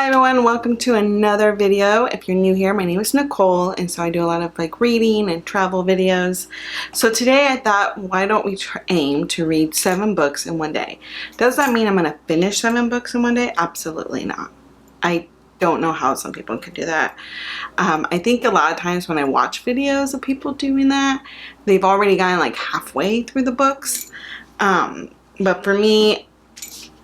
Hi everyone, welcome to another video. If you're new here, my name is Nicole, and so I do a lot of reading and travel videos. So today I thought, why don't we aim to read 7 books in one day? Does that mean I'm going to finish 7 books in one day? Absolutely not. I don't know how some people could do that. I think a lot of times when I watch videos of people doing that, they've already gotten halfway through the books. But for me,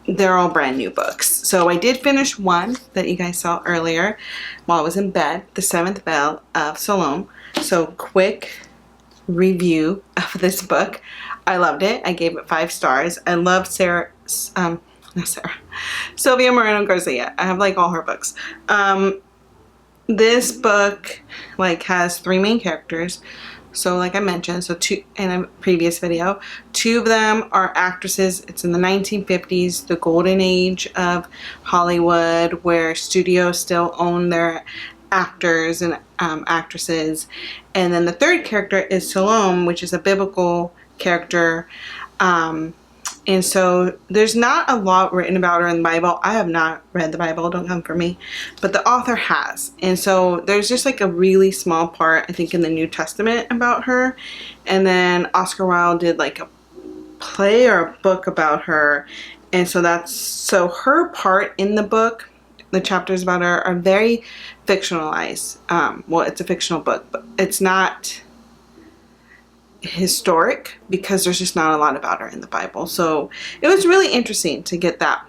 they're all brand new books. So I did finish one that you guys saw earlier while I was in bed, The Seventh Veil of Salome. So quick review of this book. I loved it. I gave it 5 stars. I love Sylvia Moreno-Deinzer. I have all her books. This book has 3 main characters. So like I mentioned, so 2 in a previous video, 2 of them are actresses. It's in the 1950s, the golden age of Hollywood, where studios still own their actors and actresses. And then the 3rd character is Salome, which is a biblical character. And so there's not a lot written about her in the Bible. I have not read the Bible, don't come for me. But the author has. And so there's just a really small part, I think, in the New Testament about her. And then Oscar Wilde did a play or a book about her. And so her part in the book, the chapters about her, are very fictionalized. Well, it's a fictional book, but it's not historic because there's just not a lot about her in the Bible. So it was really interesting to get that,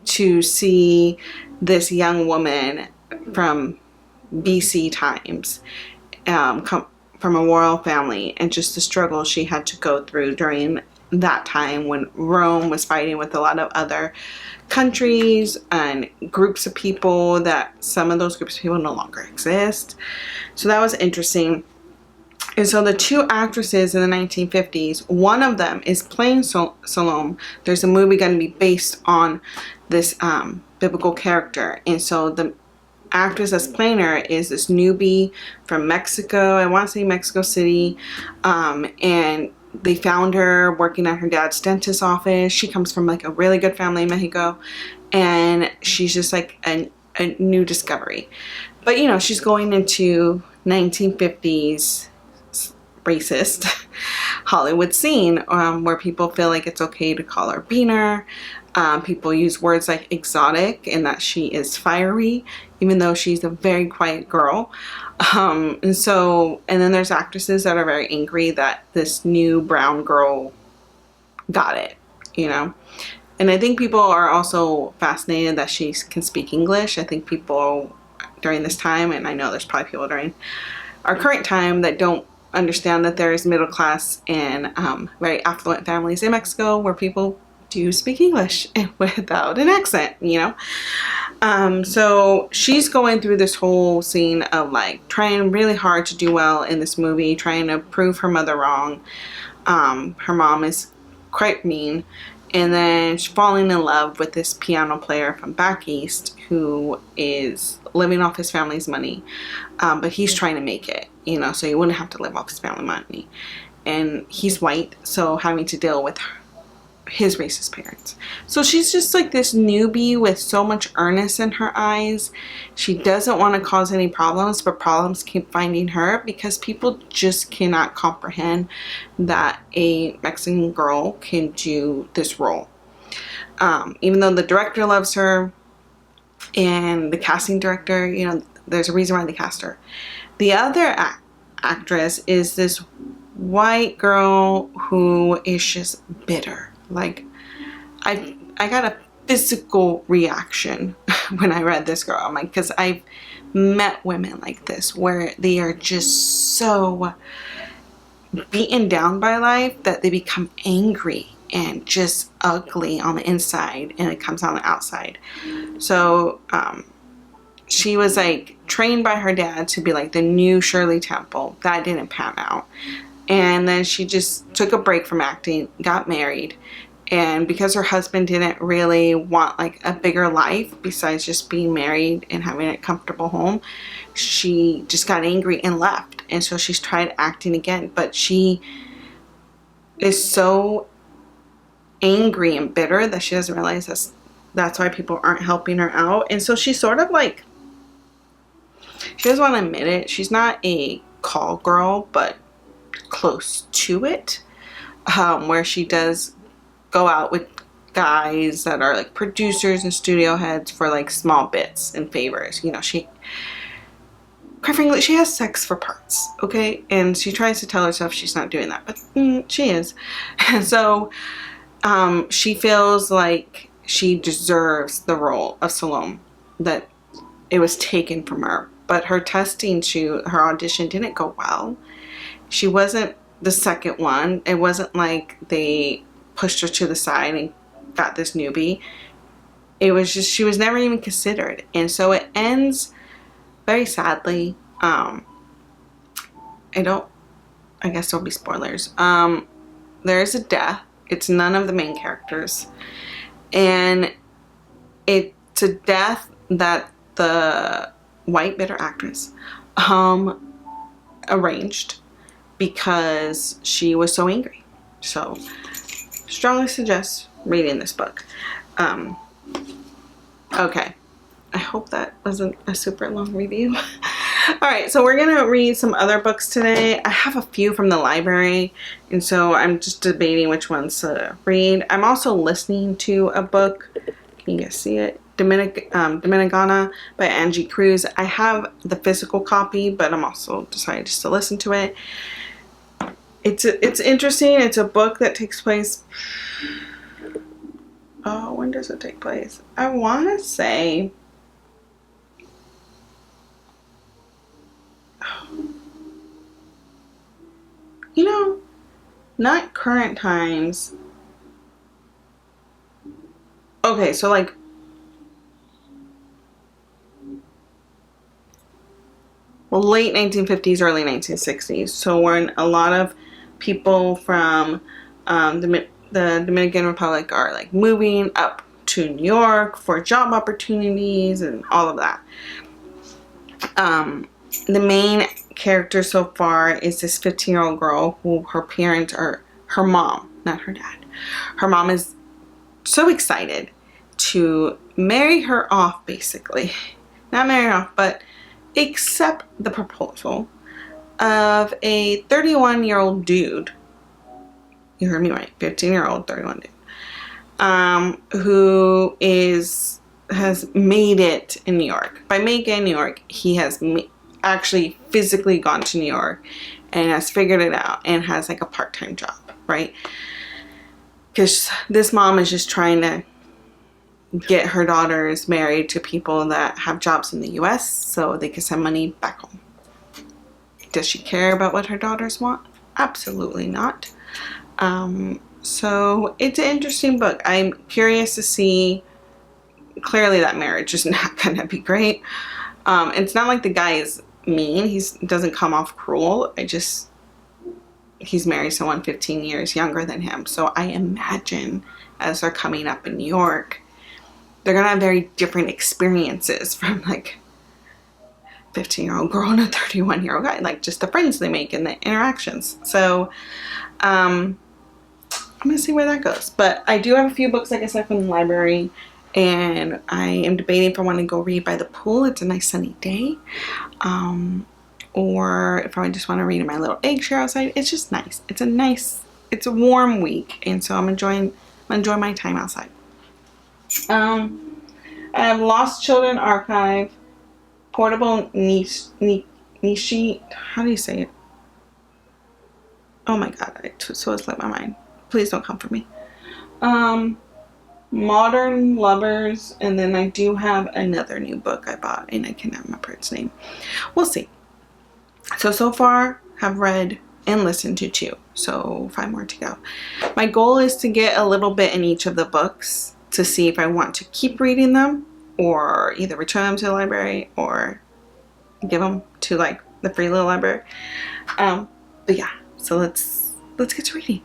to see this young woman from BC times, come from a royal family, and just the struggle she had to go through during that time when Rome was fighting with a lot of other countries and groups of people that some of those groups of people no longer exist. So that was interesting. And so the 2 actresses in the 1950s, one of them is playing Salome. There's a movie going to be based on this biblical character. And so the actress that's playing her is this newbie from Mexico. I want to say Mexico City. And they found her working at her dad's dentist's office. She comes from a really good family in Mexico. And she's just a new discovery. But she's going into 1950s racist Hollywood scene, where people feel it's okay to call her Beaner. People use words like exotic and that she is fiery, even though she's a very quiet girl. And then there's actresses that are very angry that this new brown girl got it, And I think people are also fascinated that she can speak English. I think people during this time, and I know there's probably people during our current time that don't understand that there is middle class and very affluent families in Mexico where people do speak English without an accent, So she's going through this whole scene of trying really hard to do well in this movie, trying to prove her mother wrong. Her mom is quite mean. And then she's falling in love with this piano player from back east who is living off his family's money. But he's trying to make it, so he wouldn't have to live off his family money. And he's white, so having to deal with his racist parents. So she's just this newbie with so much earnest in her eyes. She doesn't want to cause any problems, but problems keep finding her because people just cannot comprehend that a Mexican girl can do this role. Even though the director loves her and the casting director, there's a reason why they cast her. The other actress is this white girl who is just bitter. I got a physical reaction when I read this girl. I'm because I've met women like this where they are just so beaten down by life that they become angry and just ugly on the inside, and it comes on the outside. So she was trained by her dad to be the new Shirley Temple. That didn't pan out. And then she just took a break from acting, got married, and because her husband didn't really want a bigger life besides just being married and having a comfortable home, she just got angry and left. And so she's tried acting again, but she is so angry and bitter that she doesn't realize that's why people aren't helping her out. And so she's sort of like, she doesn't want to admit it, she's not a call girl, but close to it, where she does go out with guys that are like producers and studio heads for like small bits and favors. You know, she, quite frankly, she has sex for parts, okay? And she tries to tell herself she's not doing that, but she is. And so she feels like she deserves the role of Salome, that it was taken from her. But her testing shoot, her audition didn't go well. She wasn't the second one. It wasn't like they pushed her to the side and got this newbie. It was just, she was never even considered. And so it ends very sadly. I guess there'll be spoilers. There is a death. It's none of the main characters. And it's a death that the white bitter actress arranged because she was so angry. So strongly suggest reading this book. Okay, I hope that wasn't a super long review. Alright, so we're gonna read some other books today. I have a few from the library, and so I'm just debating which ones to read. I'm also listening to a book. Can you guys see it? Dominicana by Angie Cruz. I have the physical copy, but I'm also deciding just to listen to it. It's interesting. It's a book that takes place. Oh, when does it take place? I want to say, you know, not current times. Okay, so like, well, late 1950s, early 1960s. So when a lot of people from the Dominican Republic are like moving up to New York for job opportunities and all of that. The main character so far is this 15-year-old girl who her parents are, her mom, not her dad. Her mom is so excited to marry her off, basically. Not marry her off, but accept the proposal of a 31-year-old dude. You heard me right, 15-year-old, 31 dude, who has made it in New York. By make it in New York, he has actually physically gone to New York and has figured it out and has like a part-time job, right? Because this mom is just trying to get her daughters married to people that have jobs in the US so they can send money back home. Does she care about what her daughters want? Absolutely not. So it's an interesting book. I'm curious to see. Clearly that marriage is not gonna be great. It's not like the guy is mean. He doesn't come off cruel. He's married someone 15 years younger than him. So I imagine as they're coming up in New York, they're gonna have very different experiences from like 15-year-old girl and a 31-year-old guy, like just the friends they make and the interactions. So I'm gonna see where that goes. But I do have a few books, like I said, from the library, and I am debating if I want to go read by the pool. It's a nice sunny day, or if I just want to read in my little egg chair outside. It's just nice. It's a warm week, and so I'm enjoying my time outside. I have Lost Children Archive, Portable Nishi. How do you say it? Oh my god, it so slipped my mind. Please don't come for me. Modern Lovers, and then I do have another new book I bought, and I cannot remember its name. We'll see. So far, have read and listened to 2. So 5 more to go. My goal is to get a little bit in each of the books to see if I want to keep reading them or either return them to the library or give them to like the free little library. But yeah, so let's get to reading.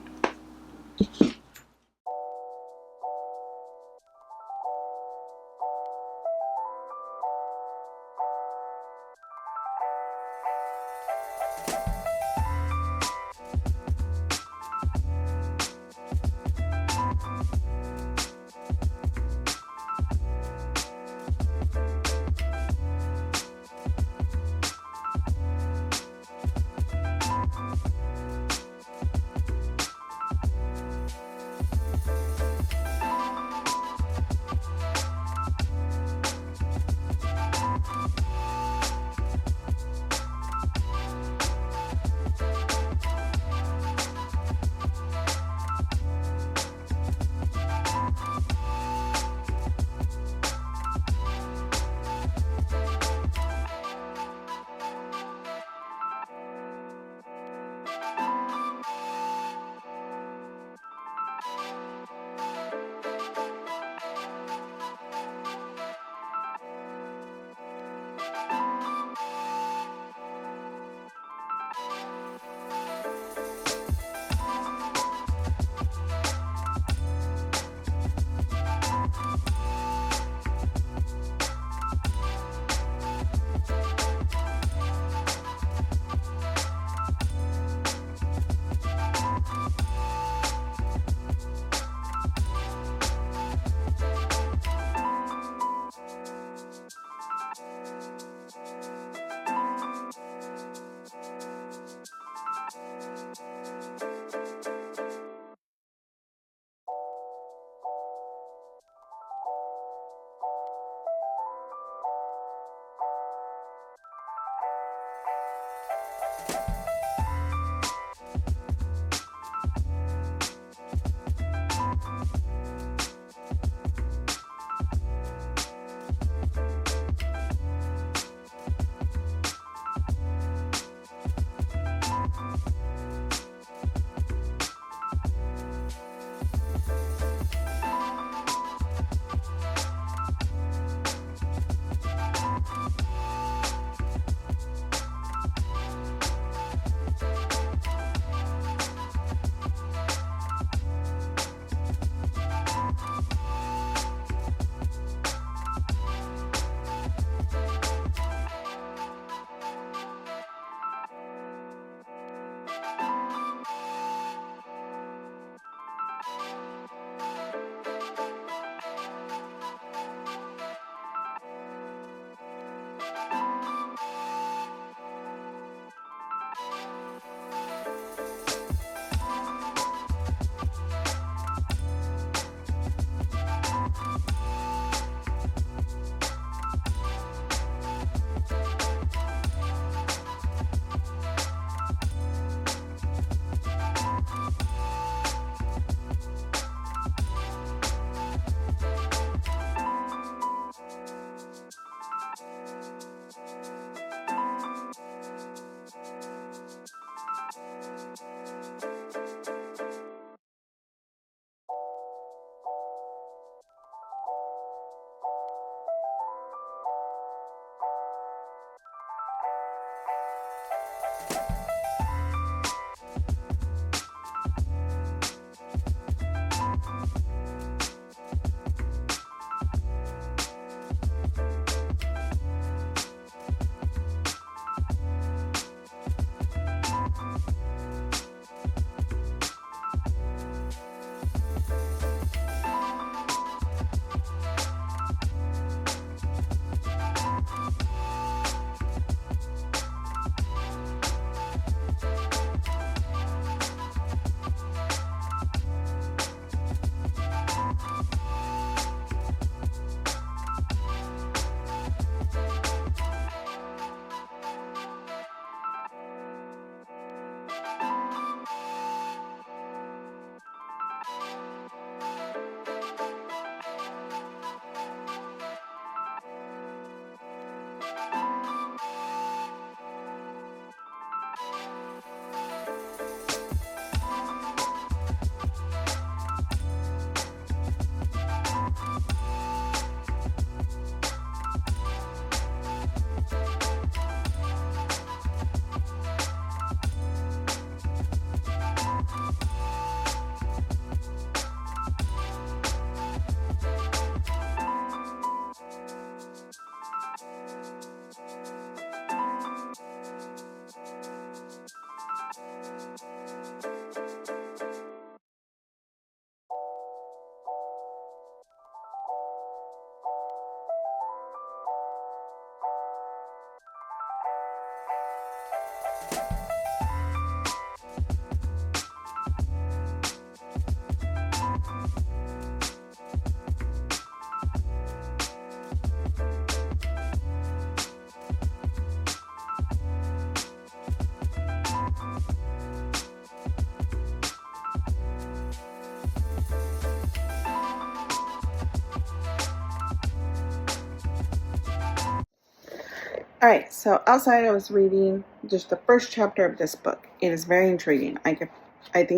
All right, so outside I was reading just the first chapter of this book. It is very intriguing. I think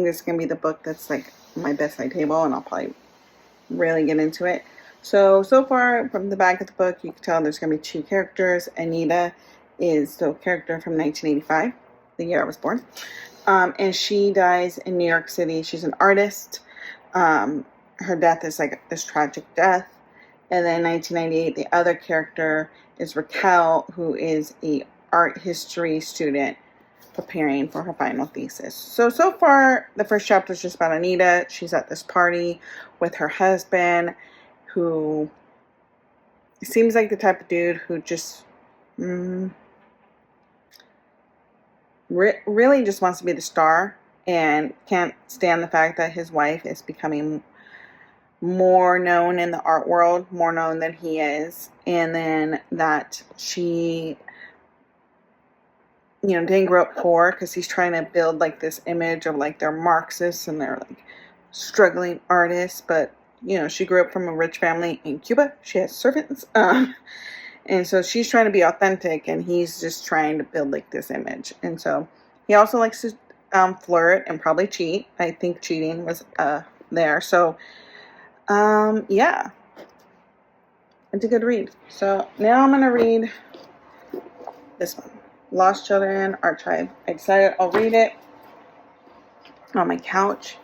this is gonna be the book that's like my bedside table, and I'll probably really get into it. So far from the back of the book, you can tell there's gonna be two characters. Anita is the character from 1985, the year I was born, and she dies in New York City. She's an artist. Her death is like this tragic death. And then 1998, the other character is Raquel, who is a art history student preparing for her final thesis. So far, the first chapter is just about Anita. She's at this party with her husband, who seems like the type of dude who just really just wants to be the star and can't stand the fact that his wife is becoming more known in the art world, more known than he is, and then that she, didn't grow up poor, because he's trying to build like this image of like they're Marxists and they're like struggling artists, but she grew up from a rich family in Cuba. She has servants, and so she's trying to be authentic, and he's just trying to build like this image. And so he also likes to flirt and probably cheat. I think cheating was there. So yeah, it's a good read. So now I'm gonna read this one, Lost Children Archive. I decided I'll read it on my couch,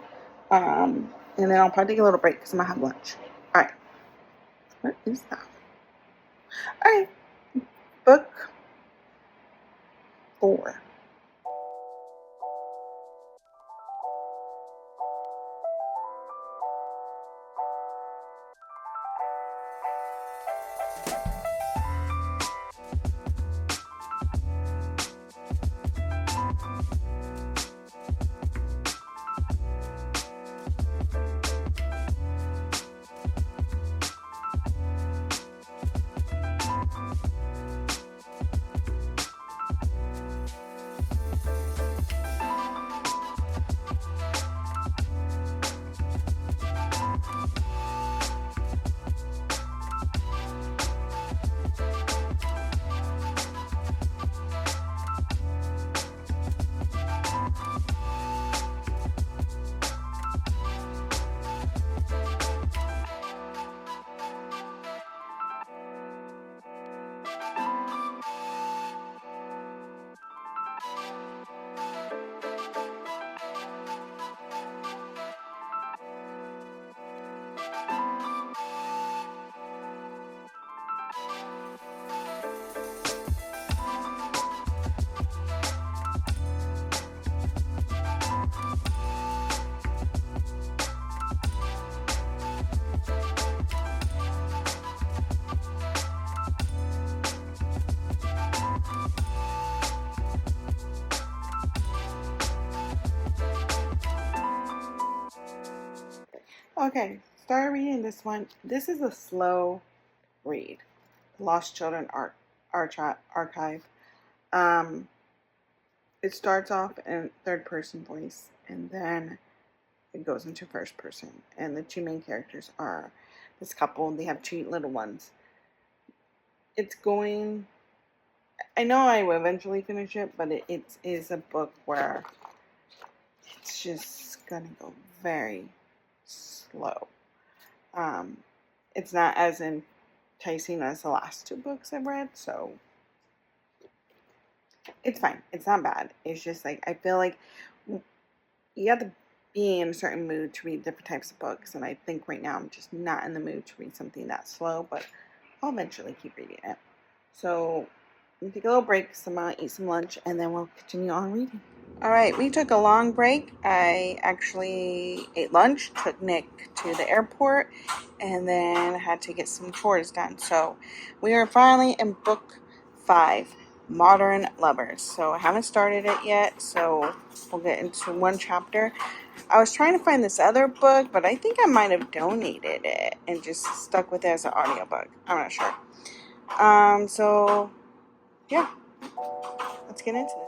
and then I'll probably take a little break because I'm gonna have lunch. All right, what is that? All right, book 4. Okay, start reading this one. This is a slow read. Lost Children Archive. It starts off in third person voice, and then it goes into first person. And the two main characters are this couple. They have two little ones. I know I will eventually finish it, but it is a book where it's just gonna go very slow. It's not as enticing as the last 2 books I've read, so it's fine. It's not bad. It's just like I feel like you have to be in a certain mood to read different types of books, and I think right now I'm just not in the mood to read something that slow, but I'll eventually keep reading it. So I'm gonna take a little break, so I'm gonna eat some lunch, and then we'll continue on reading. All right, we took a long break. I actually ate lunch, took Nick to the airport, and then had to get some chores done. So we are finally in book 5, Modern Lovers. So I haven't started it yet, so we'll get into one chapter. I was trying to find this other book, but I think I might have donated it and just stuck with it as an audiobook. I'm not sure. So yeah, let's get into this.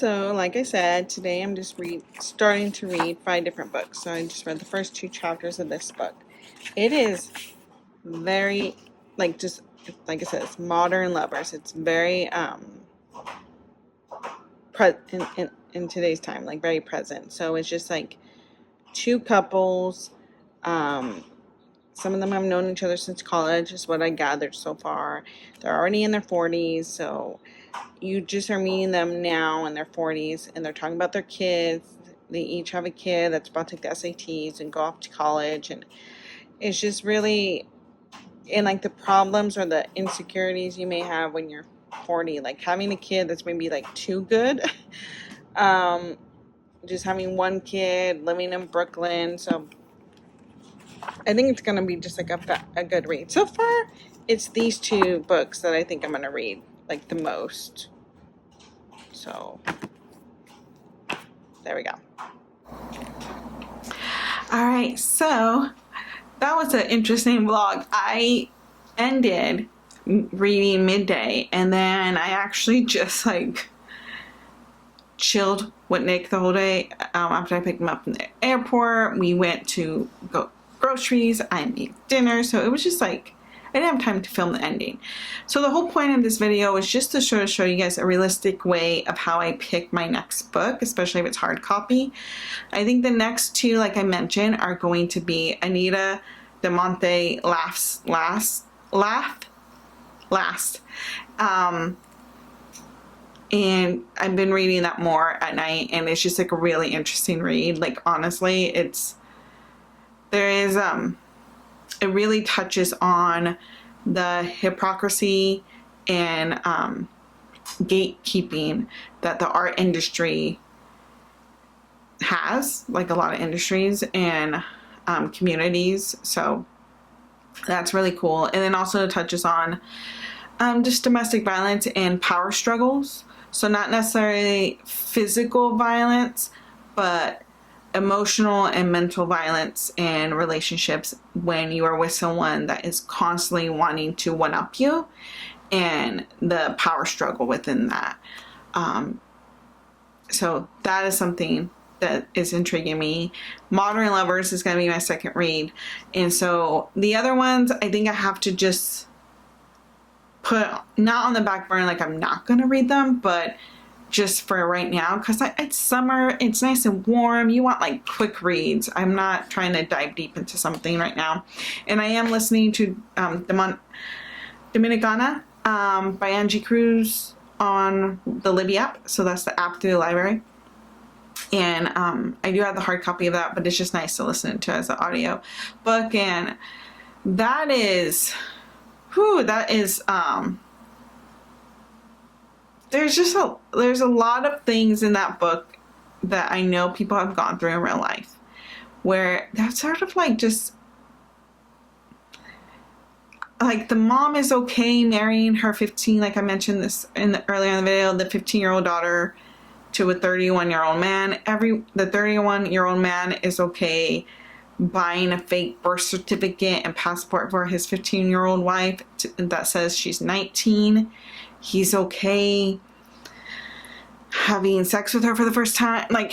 So, like I said, today I'm just starting to read 5 different books. So I just read the first 2 chapters of this book. It is very, like I said, it's modern lovers. It's very in today's time, like very present. So it's just like 2 couples. Some of them have known each other since college, is what I gathered so far. They're already in their 40s, so you just are meeting them now in their 40s, and they're talking about their kids. They each have a kid that's about to take the SATs and go off to college, and it's just really, and like the problems or the insecurities you may have when you're 40, like having a kid that's maybe like too good, just having 1 kid, living in Brooklyn. So I think it's going to be just like a good read. So far, it's these 2 books that I think I'm going to read like the most. So, there we go. Alright, so that was an interesting vlog. I ended reading midday, and then I actually just like chilled with Nick the whole day. After I picked him up from the airport, we went to go groceries, I made dinner, so it was just like I didn't have time to film the ending. So the whole point of this video is just to show you guys a realistic way of how I pick my next book, especially if it's hard copy. I think the next 2, like I mentioned, are going to be Anita de Monte Laugh Last. And I've been reading that more at night, and it's just like a really interesting read. Like honestly, it really touches on the hypocrisy and gatekeeping that the art industry has, like a lot of industries and communities. So that's really cool. And then also touches on just domestic violence and power struggles. So not necessarily physical violence, but emotional and mental violence and relationships when you are with someone that is constantly wanting to one-up you, and the power struggle within that. So that is something that is intriguing me. Modern Lovers is going to be my second read, and so the other ones I think I have to just put not on the back burner, like I'm not going to read them, but just for right now, because it's summer, it's nice and warm, you want like quick reads. I'm not trying to dive deep into something right now. And I am listening to Dominicana by Angie Cruz on the Libby app, so that's the app through the library. And I do have the hard copy of that, but it's just nice to listen to as an audio book. And that is there's a lot of things in that book that I know people have gone through in real life, where they're sort of like just like the mom is okay marrying her 15, like I mentioned this earlier in the video, the 15-year-old daughter to a 31-year-old man. The 31-year-old man is okay buying a fake birth certificate and passport for his 15-year-old wife that says she's 19. He's okay having sex with her for the first time, like,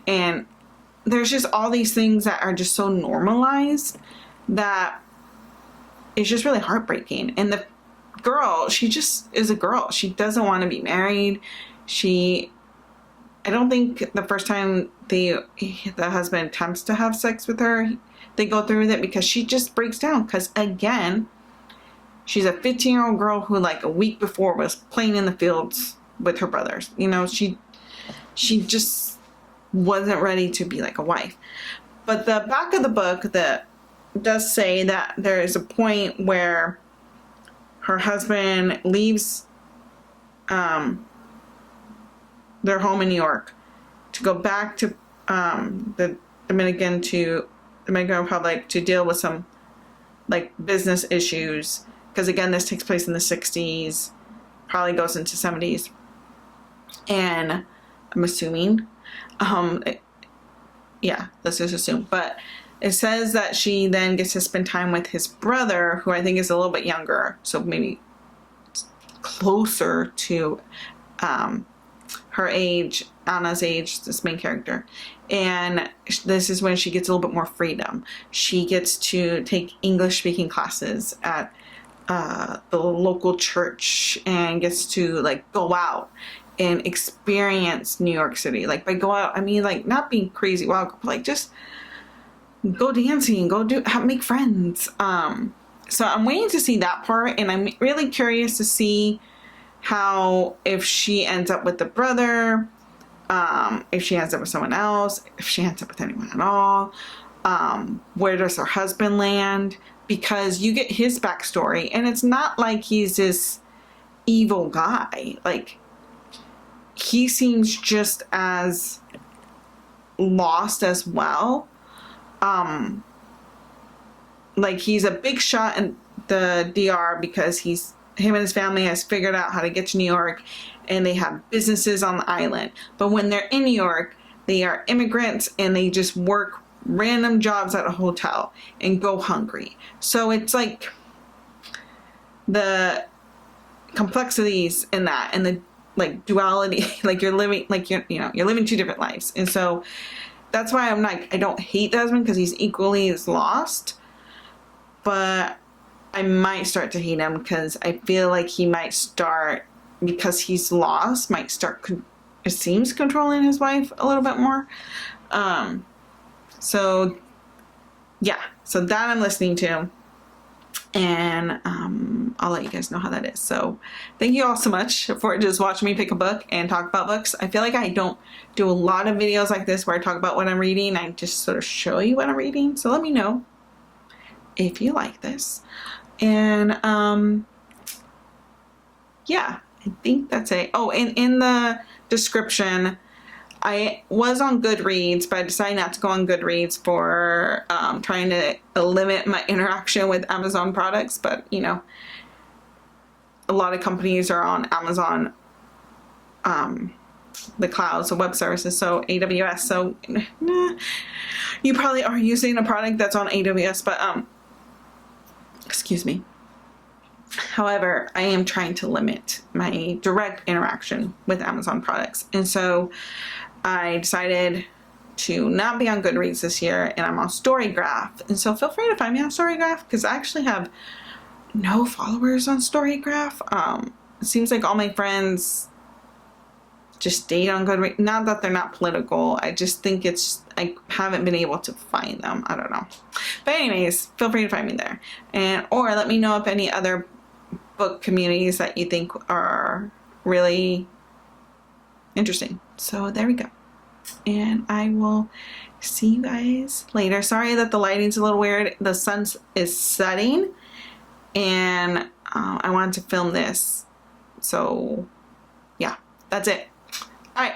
and there's just all these things that are just so normalized that it's just really heartbreaking. And the girl, she just is a girl. She doesn't want to be married. I don't think the first time the husband attempts to have sex with her, they go through with it, because she just breaks down. Because again, she's a 15-year-old girl who like a week before was playing in the fields with her brothers. You know, she just wasn't ready to be like a wife. But the back of the book that does say that there is a point where her husband leaves their home in New York to go back to the Dominican Republic to deal with some like business issues, because again this takes place in the 60s, probably goes into 70s, and I'm assuming yeah, let's just assume, but it says that she then gets to spend time with his brother, who I think is a little bit younger, so maybe closer to her age, Anna's age, this main character. And this is when she gets a little bit more freedom. She gets to take English speaking classes at the local church and gets to like go out and experience New York City. Like by go out, I mean like not being crazy wild, but like just go dancing, go make friends. So I'm waiting to see that part, and I'm really curious to see how, if she ends up with the brother, if she ends up with someone else, if she ends up with anyone at all, where does her husband land? Because you get his backstory, and it's not like he's this evil guy. Like, he seems just as lost as well. Like, he's a big shot in the DR because him and his family has figured out how to get to New York, and they have businesses on the island. But when they're in New York, they are immigrants and they just work random jobs at a hotel and go hungry. So it's like the complexities in that, and the like duality, like you're living two different lives. And so that's why I'm like, I don't hate the husband because he's equally as lost, but I might start to hate him because I feel like he might start, because he's lost, might start, it seems, controlling his wife a little bit more. So yeah, so that I'm listening to, and I'll let you guys know how that is. So thank you all so much for just watching me pick a book and talk about books. I feel like I don't do a lot of videos like this where I talk about what I'm reading. I just sort of show you what I'm reading. So let me know if you like this. And yeah, I think that's it. Oh, and in the description, I was on Goodreads, but I decided not to go on Goodreads for trying to limit my interaction with Amazon products. But, you know, a lot of companies are on Amazon, the cloud, so web services, so AWS. So you probably are using a product that's on AWS, but excuse me. However, I am trying to limit my direct interaction with Amazon products. And so I decided to not be on Goodreads this year, and I'm on Storygraph. And so feel free to find me on Storygraph, because I actually have no followers on Storygraph. It seems like all my friends just stayed on Goodreads. Not that they're not political. I just think I haven't been able to find them. I don't know. But anyways, feel free to find me there. Or let me know if any other book communities that you think are really interesting. So there we go. And I will see you guys later. Sorry that the lighting's a little weird. The sun is setting, and I wanted to film this. So yeah, that's it. All right.